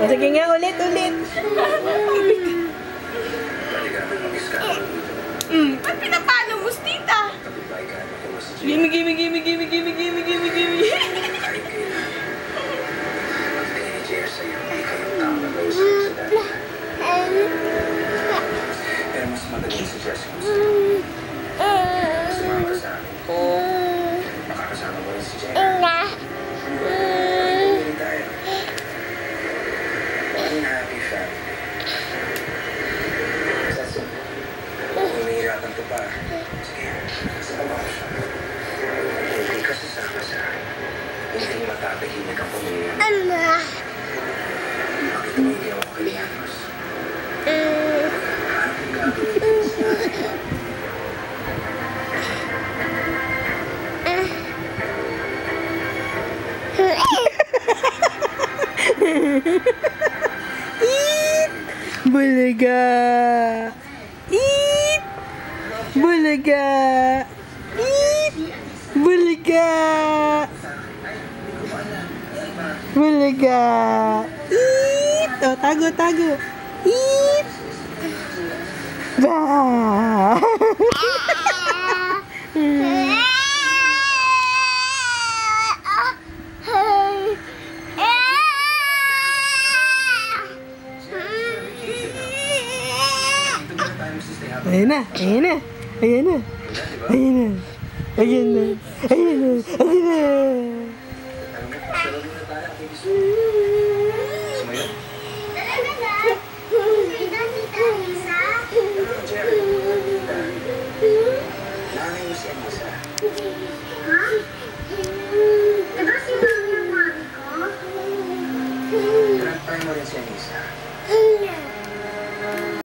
Sige nga, ulit. Ba't pinapalo mo, tita? Gimme. Pero mas magaling si Jessica. Sumama ka sa amin. Makakasama mo rin si Jenna. Hindi tayo. One happy family. Kasi kung nahihirapan ka pa, sige, kasama ko siya. Hindi ka sasama sa hindi matatahimik ang pamilya. Bakit mo hindi ako kailangan? Anong gagawin sa akin? Eat! Bulaga! Eat! Bulaga! Eat! Bulaga! Bulaga! Eat! Oh, tago! Eat! Bah! Ayan na. Sumayo? Nanay mo si Anissa. Grandpa mo rin si Anissa.